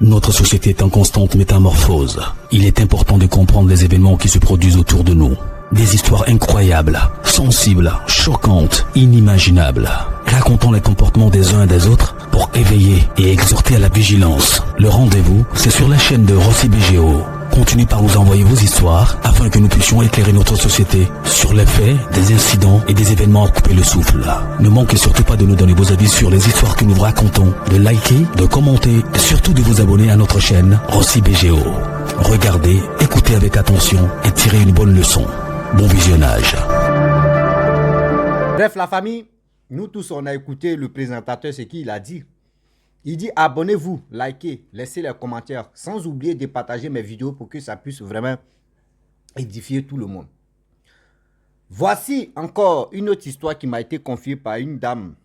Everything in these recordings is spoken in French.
Notre société est en constante métamorphose. Il est important de comprendre les événements qui se produisent autour de nous. Des histoires incroyables, sensibles, choquantes, inimaginables. Racontons les comportements des uns et des autres pour éveiller et exhorter à la vigilance. Le rendez-vous, c'est sur la chaîne de Rossi BGO. Continuez par nous envoyer vos histoires afin que nous puissions éclairer notre société sur les faits, des incidents et des événements à couper le souffle. Ne manquez surtout pas de nous donner vos avis sur les histoires que nous vous racontons, de liker, de commenter et surtout de vous abonner à notre chaîne Rossi BGO. Regardez, écoutez avec attention et tirez une bonne leçon. Bon visionnage. Bref, la famille, nous tous, on a écouté le présentateur, ce qu'il a dit. Il dit abonnez-vous, likez, laissez les commentaires, sans oublier de partager mes vidéos pour que ça puisse vraiment édifier tout le monde. Voici encore une autre histoire qui m'a été confiée par une dame.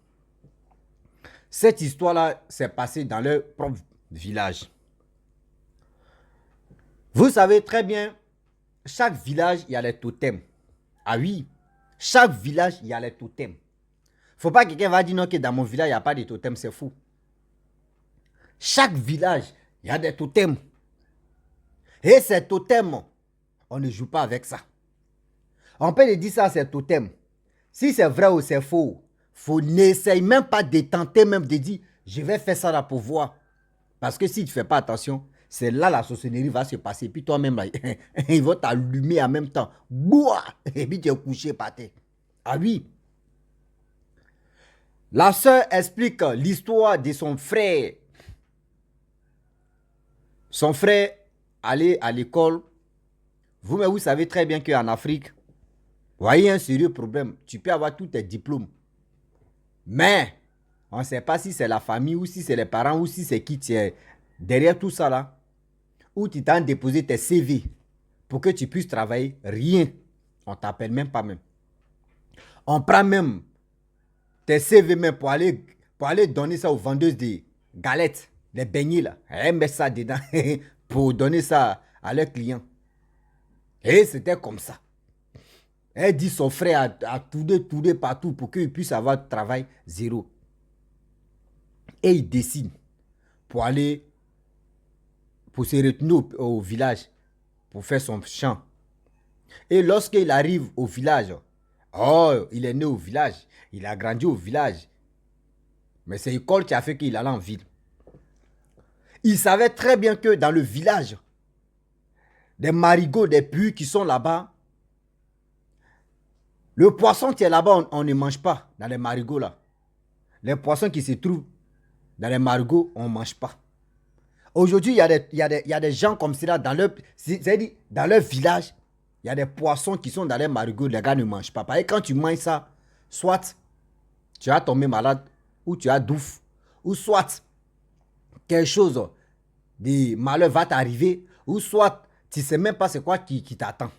Cette histoire-là s'est passée dans leur propre village. Vous savez très bien, chaque village, il y a les totems. Ah oui, chaque village, il y a les totems. Faut pas que quelqu'un va dire non que dans mon village, il n'y a pas de totems, c'est fou. Chaque village, il y a des totems. Et ces totems, on ne joue pas avec ça. On peut dire ça, c'est totem. Si c'est vrai ou c'est faux, faut n'essaye même pas de tenter, même de dire, je vais faire ça là pour voir. Parce que si tu ne fais pas attention, c'est là la sorcellerie va se passer. Puis toi-même, là, ils vont t'allumer en même temps. Boua! Et puis tu es couché par terre. Ah oui. La sœur explique l'histoire de son frère. Son frère allait à l'école. Vous, mais vous savez très bien qu'en Afrique, voyez un sérieux problème. Tu peux avoir tous tes diplômes. Mais, on ne sait pas si c'est la famille ou si c'est les parents ou si c'est qui tu es derrière tout ça là. Où tu t'as déposé tes CV pour que tu puisses travailler. Rien. On ne t'appelle même pas même. On prend même tes CV même pour aller donner ça aux vendeuses de galettes. Les beignets là, elle met ça dedans pour donner ça à leurs clients. Et c'était comme ça. Elle dit son frère a tourné partout pour qu'il puisse avoir travail zéro. Et il décide pour se retenir au village pour faire son champ. Et lorsqu'il arrive au village, il est né au village, il a grandi au village. Mais c'est l'école qui a fait qu'il allait en ville. Il savait très bien que dans le village, des marigots, des puits qui sont là-bas, le poisson qui est là-bas, on ne mange pas dans les marigots là. Les poissons qui se trouvent dans les marigots, on ne mange pas. Aujourd'hui, il y a des gens comme cela dans leur village, il y a des poissons qui sont dans les marigots, les gars ne mangent pas. Parce que quand tu manges ça, soit tu as tombé malade, ou tu as douf, ou soit quelque chose de malheur va t'arriver, ou soit tu ne sais même pas c'est quoi qui t'attend.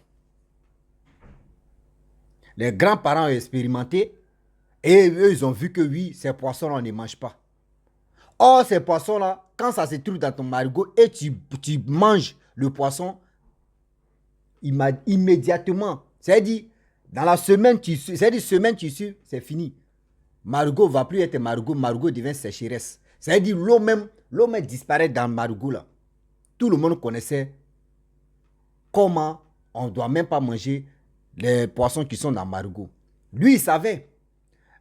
Les grands-parents ont expérimenté et eux, ils ont vu que oui, ces poissons-là, on ne mange pas. Or, ces poissons-là, quand ça se trouve dans ton marigot et tu manges le poisson, immédiatement, c'est-à-dire, dans la semaine, c'est fini. Marigot ne va plus être marigot, marigot devient sécheresse. C'est-à-dire, l'eau même disparaît dans le marigot là. Tout le monde connaissait comment on ne doit même pas manger les poissons qui sont dans le marigot. Lui, il savait.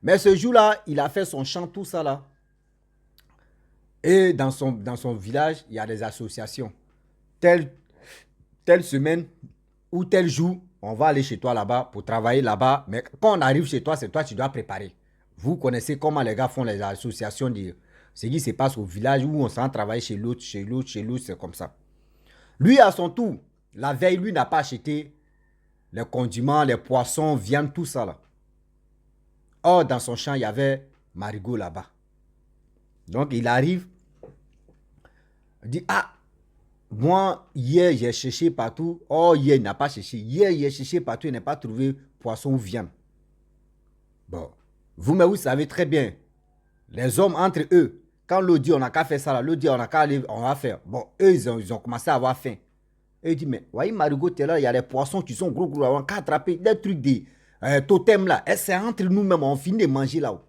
Mais ce jour-là, il a fait son champ, tout ça là. Et dans son village, il y a des associations. Telle semaine ou tel jour, on va aller chez toi là-bas pour travailler là-bas. Mais quand on arrive chez toi, c'est toi qui dois préparer. Vous connaissez comment les gars font les associations de ce qui se passe au village où on s'en travaille chez l'autre, c'est comme ça. Lui, à son tour, la veille, lui n'a pas acheté les condiments, les poissons, viande, tout ça là. Or, dans son champ, il y avait marigot là-bas. Donc, il arrive, il dit, moi, hier, j'ai cherché partout. Oh, hier, il n'a pas cherché. Hier, il a cherché partout, il n'a pas trouvé poisson ou viande. Bon, vous savez très bien, les hommes entre eux, quand l'autre dit, on n'a qu'à faire ça là, l'autre dit, on n'a qu'à aller, on va faire. Bon, eux, ils ont commencé à avoir faim. Et il dit, mais voyez, marigot, t'es là, il y a des poissons qui sont gros, on a attraper des trucs de totems là. C'est entre nous-mêmes, on finit de manger là-haut.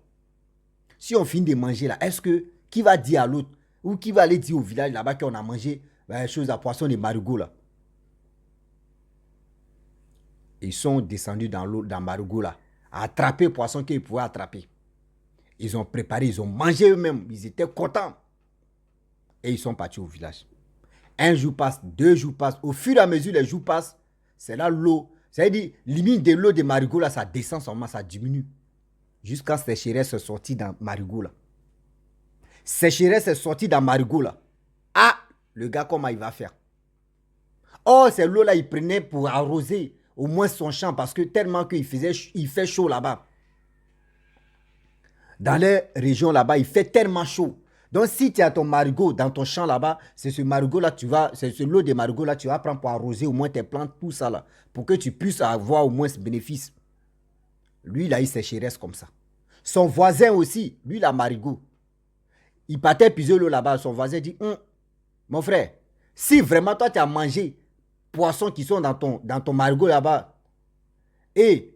Si on finit de manger là, est-ce que, qui va dire à l'autre, Ou qui va aller dire au village là-bas qu'on a mangé chose à poisson de marigot là. Ils sont descendus dans l'eau, dans marigot là, à attraper le poisson qu'ils pouvaient attraper. Ils ont préparé, ils ont mangé eux-mêmes, ils étaient contents. Et ils sont partis au village. Un jour passe, 2 jours passent. Au fur et à mesure les jours passent, c'est là l'eau. C'est-à-dire, limite de l'eau de marigot là, ça descend seulement, ça diminue. Jusqu'à sécheresse est sortie dans marigot là. Sécheresse est sortie dans marigot là. Ah, le gars, comment il va faire? Oh, c'est l'eau là, il prenait pour arroser au moins son champ parce que tellement qu'il fait chaud là-bas. Dans les régions là-bas, il fait tellement chaud. Donc, si tu as ton marigot dans ton champ là-bas, c'est ce marigot là, c'est ce lot de marigot là, tu vas prendre pour arroser au moins tes plantes, tout ça là, pour que tu puisses avoir au moins ce bénéfice. Lui, il a eu sécheresse comme ça. Son voisin aussi, lui, la marigot. Il partait puiser l'eau là-bas. Son voisin dit, mon frère, si vraiment toi, tu as mangé poissons qui sont dans ton marigot là-bas, et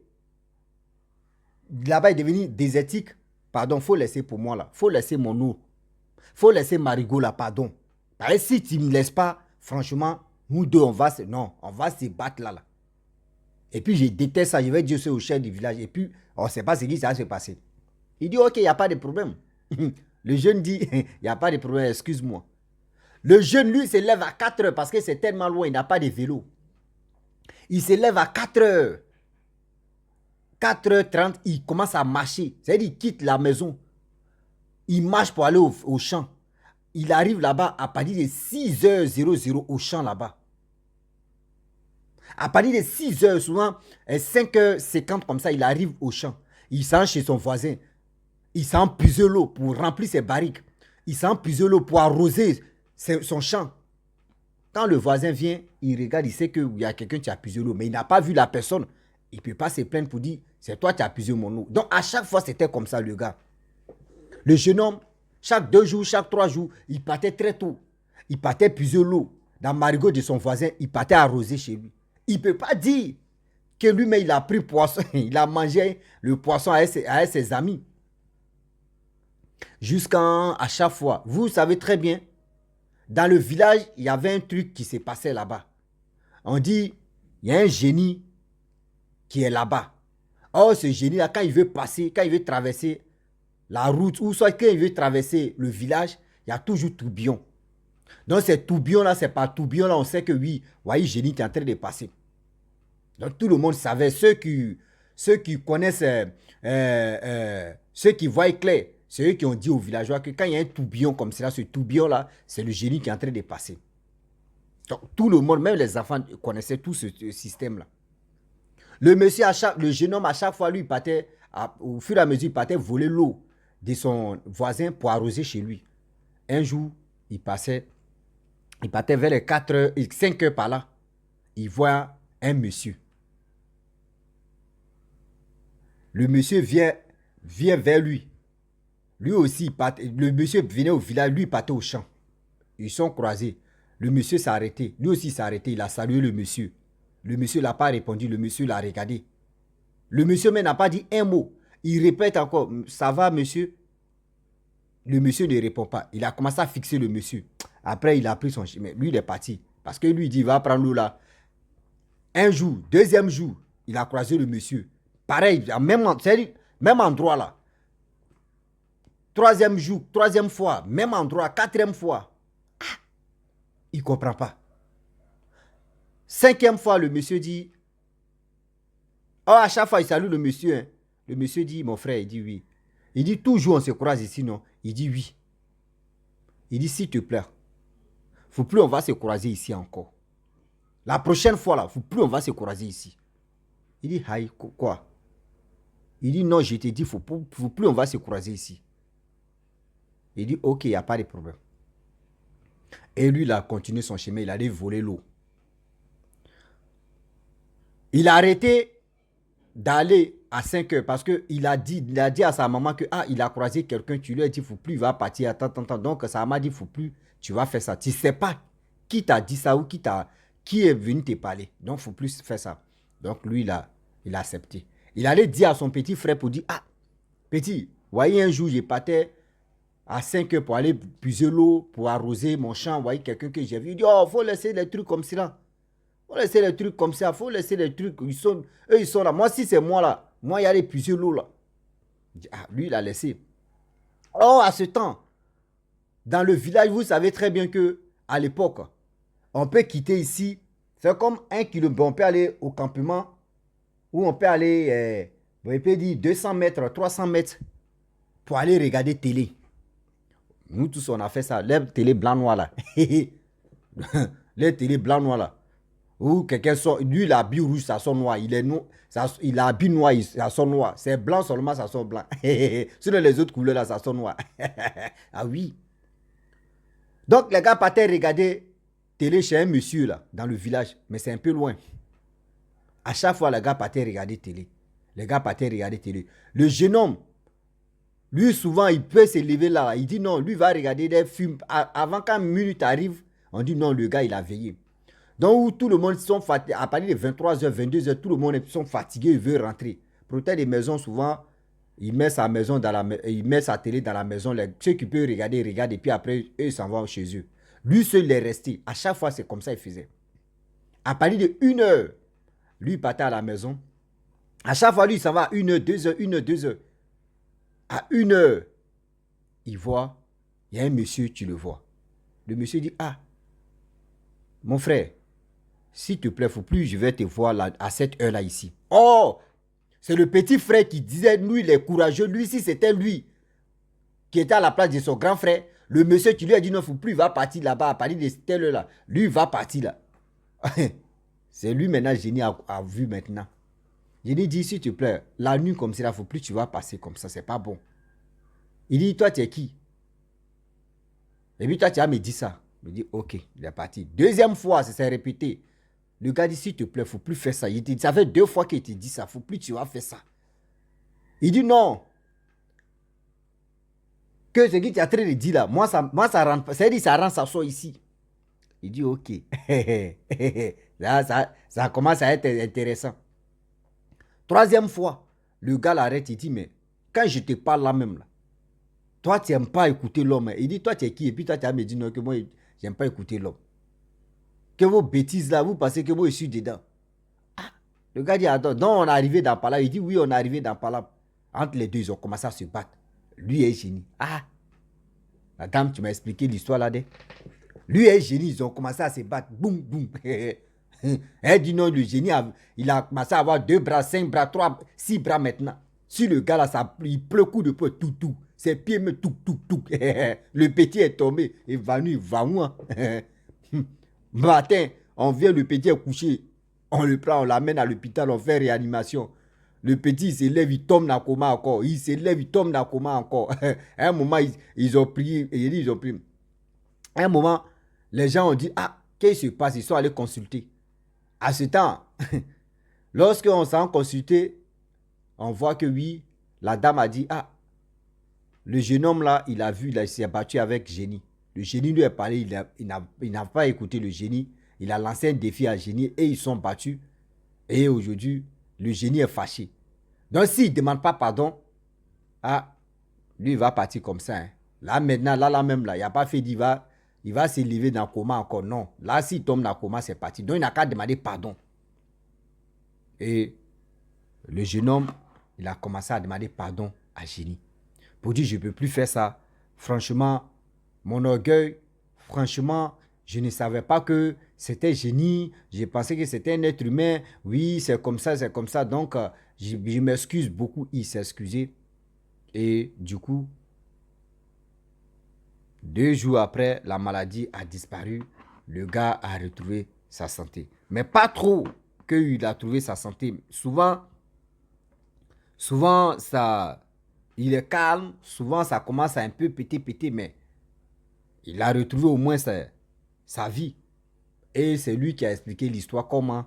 là-bas, il est devenu désertique, pardon, il faut laisser pour moi là. Il faut laisser mon eau. Il faut laisser marigot là, pardon. Parce que si tu ne me laisses pas, franchement, nous deux, on va se battre là. Et puis, je déteste ça. Je vais dire ça au chef du village. Et puis, on ne sait pas ce qui va se passer. Il dit, ok, il n'y a pas de problème. Le jeune dit, il n'y a pas de problème, excuse-moi. Le jeune, lui, se lève à 4 heures parce que c'est tellement loin, il n'a pas de vélo. Il se lève à 4 heures. 4h30, il commence à marcher. C'est-à-dire, il quitte la maison. Il marche pour aller au champ. Il arrive là-bas à partir de 6h00 au champ là-bas. À partir de 6h, souvent, 5h50 comme ça, il arrive au champ. Il s'en chez son voisin. Il s'en puise l'eau pour remplir ses barriques. Il s'en puise l'eau pour arroser son champ. Quand le voisin vient, il regarde, il sait qu'il y a quelqu'un qui a puisé l'eau, mais il n'a pas vu la personne. Il ne peut pas se plaindre pour dire, c'est toi qui as puisé mon eau. Donc, à chaque fois, c'était comme ça, le gars. Le jeune homme, chaque 2 jours, chaque 3 jours, il partait très tôt. Il partait puiser l'eau dans le marigot de son voisin. Il partait arroser chez lui. Il ne peut pas dire que lui-même, il a pris poisson. Il a mangé le poisson avec ses amis. Jusqu'à chaque fois. Vous savez très bien, dans le village, il y avait un truc qui s'est passé là-bas. On dit, il y a un génie qui est là-bas. Or, ce génie-là, quand il veut passer, quand il veut traverser la route, ou soit quand il veut traverser le village, il y a toujours tourbillon. Donc, ces tourbillons-là, c'est pas tourbillon-là, on sait que oui, voyez, génie qui est en train de passer. Donc, tout le monde savait, ceux qui connaissent, ceux qui voient clair, c'est eux qui ont dit aux villageois que quand il y a un tourbillon comme cela, ce tourbillon-là, c'est le génie qui est en train de passer. Donc, tout le monde, même les enfants, connaissaient tout ce système-là. Le jeune homme, à chaque fois, lui, il partait, au fur et à mesure, il partait voler l'eau de son voisin pour arroser chez lui. Un jour, il partait vers les 4 heures, 5 heures par là. Il voit un monsieur. Le monsieur vient vers lui. Lui aussi, le monsieur venait au village, lui, il partait au champ. Ils sont croisés. Le monsieur s'est arrêté. Lui aussi s'est arrêté. Il a salué le monsieur. Le monsieur n'a pas répondu. Le monsieur l'a regardé. Le monsieur même n'a pas dit un mot. Il répète encore, ça va, monsieur? Le monsieur ne répond pas. Il a commencé à fixer le monsieur. Après, il a pris son chemin. Lui, il est parti. Parce que lui, il dit, il va prendre l'eau là. Un jour, deuxième jour, il a croisé le monsieur. Pareil, même endroit là. Troisième jour, troisième fois, même endroit, quatrième fois. Il ne comprend pas. Cinquième fois, le monsieur dit, oh, à chaque fois, il salue le monsieur. Hein. Le monsieur dit, mon frère, il dit oui. Il dit, toujours on se croise ici, non? Il dit oui. Il dit, s'il te plaît, faut plus on va se croiser ici encore. La prochaine fois, là, faut plus on va se croiser ici. Il dit, aïe, quoi? Il dit, non, je t'ai dit, faut plus on va se croiser ici. Il dit, ok, il n'y a pas de problème. Et lui, il a continué son chemin, il allait voler l'eau. Il a arrêté d'aller à 5 heures parce qu'il a dit à sa maman que il a croisé quelqu'un, tu lui as dit, il ne faut plus, il va partir, attends. Donc, sa maman dit, il ne faut plus, tu vas faire ça. Tu ne sais pas qui t'a dit ça ou qui est venu te parler. Donc, il ne faut plus faire ça. Donc, lui, il a accepté. Il allait dire à son petit frère pour dire, petit, voyez, un jour, je partais à 5 heures pour aller puiser l'eau, pour arroser mon champ. Vous voyez, quelqu'un que j'ai vu, il dit, oh, faut laisser les trucs comme ça. Faut laisser les trucs comme ça, faut laisser les trucs, eux, ils sont là. Moi, si c'est moi là, moi, il y a les puiser l'eau là. Ah, lui, il a laissé. Oh, à ce temps, dans le village, vous savez très bien que à l'époque, on peut quitter ici, faire comme 1 kilomètre, on peut aller au campement, ou on peut aller, on peut dire 200 mètres, 300 mètres, pour aller regarder télé. Nous tous, on a fait ça, les télé blanc-noir là. Les télé blanc-noir là. Ou quelqu'un sort, lui, il a habillé rouge, ça sort noir. Il a habillé noir, ça sort noir. C'est blanc seulement, ça sort blanc. Sinon, les autres couleurs là, ça sort noir. Ah oui. Donc, les gars partaient regarder télé chez un monsieur là, dans le village. Mais c'est un peu loin. À chaque fois, les gars partaient regarder télé. Les gars partaient regarder télé. Le jeune homme, lui, souvent, il peut se lever là. Il dit non, lui va regarder des films. Avant qu'une minute arrive, on dit non, le gars, il a veillé. Donc, où tout le monde sont fatigués, à partir de 23h, 22h, tout le monde sont fatigués, il veut rentrer. Propriétaire des maisons, souvent, il met sa maison il met sa télé dans la maison. Ceux qui peuvent regarder, regardent, et puis après, eux, ils s'en vont chez eux. Lui, seul, il est resté. À chaque fois, c'est comme ça qu'il faisait. À partir de 1h, lui, il partait à la maison. À chaque fois, lui, il s'en va à 1h, 2h, 1h, 2h. À 1h, il voit, il y a un monsieur, tu le vois. Le monsieur dit, ah, mon frère, s'il te plaît, il ne faut plus, je vais te voir là, à cette heure-là ici. Oh, c'est le petit frère qui disait, lui, il est courageux. Lui, si c'était lui qui était à la place de son grand frère, le monsieur qui lui a dit, non, il ne faut plus, il va partir là-bas, à partir de cette heure-là. Lui, il va partir là. C'est lui maintenant, Génie a vu maintenant. Génie dit, s'il te plaît, la nuit comme ça, il ne faut plus, tu vas passer comme ça, c'est pas bon. Il dit, toi, tu es qui? Et puis toi, tu as me dit ça. Il me dit, ok, il est parti. Deuxième fois, ça s'est répété. Le gars dit, s'il te plaît, il ne faut plus faire ça. Ça fait 2 fois qu'il te dit ça. Il ne faut plus, tu vas faire ça. Il dit non. Que ce qui est en train de dire là, moi ça rentre. C'est-à-dire, ça rentre, ça sort ici. Il dit, ok. ça commence à être intéressant. Troisième fois, le gars l'arrête. Il dit, mais quand je te parle là même, là, toi, tu n'aimes pas écouter l'homme. Il dit, toi, tu es qui? Et puis toi, tu as me dit, non, que moi, je n'aime pas écouter l'homme. Que vos bêtises là, vous pensez que moi je suis dedans. Ah, le gars dit, attends, non, on est arrivé dans Palab. Il dit, oui, on est arrivé dans Palab. Entre les deux, ils ont commencé à se battre. Lui est Génie. Ah, la dame, tu m'as expliqué l'histoire là. Lui est Génie, ils ont commencé à se battre. Boum, boum. Elle dit non, le Génie, il a commencé à avoir 2 bras, 5 bras, 3, 6 bras maintenant. Si le gars là, il pleut coup de peu, tout. Ses pieds me tout. Le petit est tombé, évanoui, va moi. Matin, on vient, le petit est couché. On le prend, on l'amène à l'hôpital, on fait réanimation. Le petit, il s'élève, il tombe dans le coma encore. Il s'élève, il tombe dans le coma encore. À un moment, ils ont prié. Ils ont prié. À un moment, les gens ont dit, ah, qu'est-ce qui se passe? Ils sont allés consulter. À ce temps, lorsqu'on s'en consulté, on voit que oui, la dame a dit, ah, le jeune homme là, il a vu, il s'est battu avec Génie. Le Génie lui a parlé, il n'a pas écouté le Génie. Il a lancé un défi à Génie et ils sont battus. Et aujourd'hui, le Génie est fâché. Donc s'il ne demande pas pardon, ah, lui il va partir comme ça. Hein. Là maintenant, là même, là, il n'y a pas fait d'Iva. Il va s'élever dans le coma encore. Non. Là, s'il tombe dans le coma, c'est parti. Donc il n'a qu'à demander pardon. Et le jeune homme, il a commencé à demander pardon à Génie. Pour dire, je ne peux plus faire ça. Franchement, mon orgueil, franchement, je ne savais pas que c'était Génie. J'ai pensé que c'était un être humain. Oui, c'est comme ça, c'est comme ça. Donc, je m'excuse beaucoup. Il s'est excusé. Et du coup, 2 jours après, la maladie a disparu. Le gars a retrouvé sa santé. Mais pas trop qu'il a trouvé sa santé. Souvent, ça, il est calme. Souvent, ça commence à un peu péter, mais il a retrouvé au moins sa vie. Et c'est lui qui a expliqué l'histoire, comment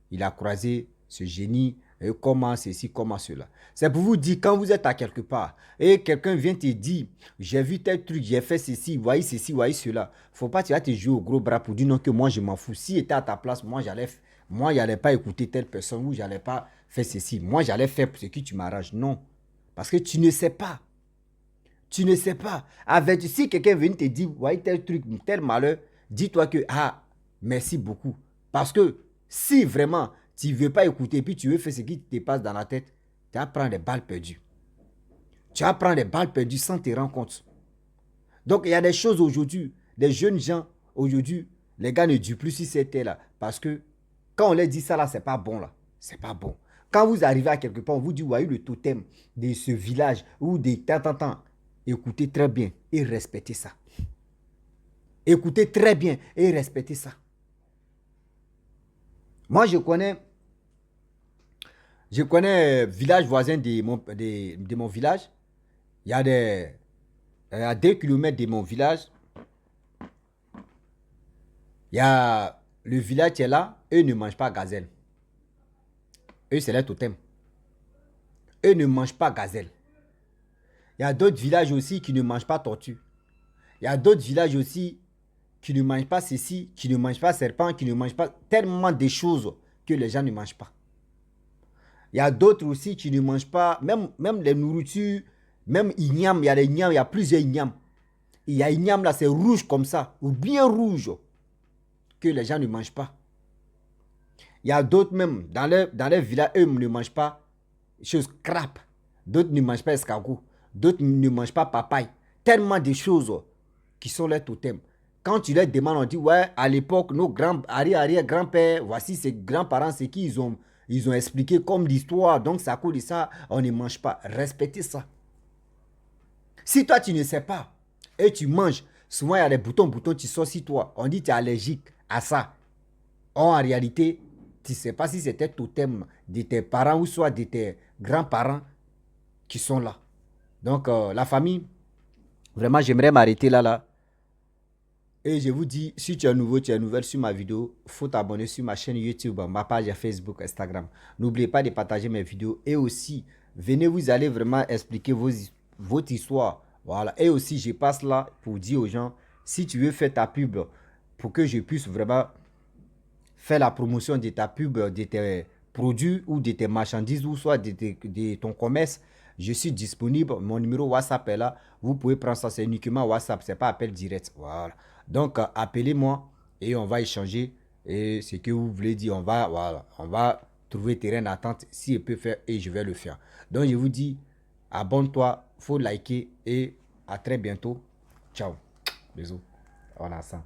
il a croisé ce Génie, et comment ceci, comment cela. C'est pour vous dire, quand vous êtes à quelque part, et quelqu'un vient te dire, j'ai vu tel truc, j'ai fait ceci, voyez ceci, voyez cela. Faut pas que tu vas te jouer au gros bras pour dire non que moi je m'en fous. Si j'étais à ta place, moi j'allais pas écouter telle personne, ou j'allais pas faire ceci. Moi j'allais faire ce que tu m'arranges. Non. Parce que tu ne sais pas. Tu ne sais pas. Si quelqu'un vient te dire, ouais, tel truc, tel malheur, dis-toi que, ah, merci beaucoup. Parce que si vraiment tu ne veux pas écouter, puis tu veux faire ce qui te passe dans la tête, tu vas prendre des balles perdues. Tu vas prendre des balles perdues sans te rendre compte. Donc, il y a des choses aujourd'hui, des jeunes gens, aujourd'hui, les gars ne disent plus si c'était là. Parce que quand on leur dit ça là, c'est pas bon là. C'est pas bon. Quand vous arrivez à quelque part, on vous dit, ouais, le totem de ce village ou de tant. Écoutez très bien et respectez ça. Écoutez très bien et respectez ça. Moi, je connais village voisin de mon village. Il y a à 2 km de mon village, il y a le village qui est là. Eux ne mangent pas gazelle. Eux, c'est leur totem. Eux ne mangent pas gazelle. Il y a d'autres villages aussi qui ne mangent pas tortue. Il y a d'autres villages aussi qui ne mangent pas ceci, qui ne mangent pas serpent, qui ne mangent pas tellement de choses que les gens ne mangent pas. Il y a d'autres aussi qui ne mangent pas, même les nourritures, même ignam, il y a des ignames, il y a plusieurs ignames. Il y a ignam là, c'est rouge comme ça, ou bien rouge, que les gens ne mangent pas. Il y a d'autres même, dans les villages, eux ne mangent pas choses crap. D'autres ne mangent pas escargot. D'autres ne mangent pas papaye. Tellement de choses qui sont les totems. Quand tu leur demandes, on dit, ouais, à l'époque, nos arrière-grands-pères, voici ces grands-parents, c'est qui ils ont expliqué comme l'histoire. Donc, ça coûte ça, on ne mange pas. Respectez ça. Si toi, tu ne sais pas et tu manges, souvent, il y a des boutons, tu sors sur toi. On dit que tu es allergique à ça. En réalité, tu ne sais pas si c'était totem de tes parents ou soit de tes grands-parents qui sont là. Donc, la famille, vraiment, j'aimerais m'arrêter là. Et je vous dis, si tu es nouveau, tu es nouvelle sur ma vidéo, il faut t'abonner sur ma chaîne YouTube, ma page Facebook, Instagram. N'oubliez pas de partager mes vidéos. Et aussi, venez, vous allez vraiment expliquer votre histoire. Voilà. Et aussi, je passe là pour dire aux gens, si tu veux faire ta pub, pour que je puisse vraiment faire la promotion de ta pub, de tes produits ou de tes marchandises ou soit de ton commerce, je suis disponible. Mon numéro WhatsApp est là. Vous pouvez prendre ça, c'est uniquement WhatsApp, c'est pas appel direct. Voilà. Donc, appelez-moi et on va échanger. Et ce que vous voulez dire, on va trouver terrain d'attente si je peux faire et je vais le faire. Donc, je vous dis, abonne-toi, faut liker et à très bientôt. Ciao. Bisous. On a ça.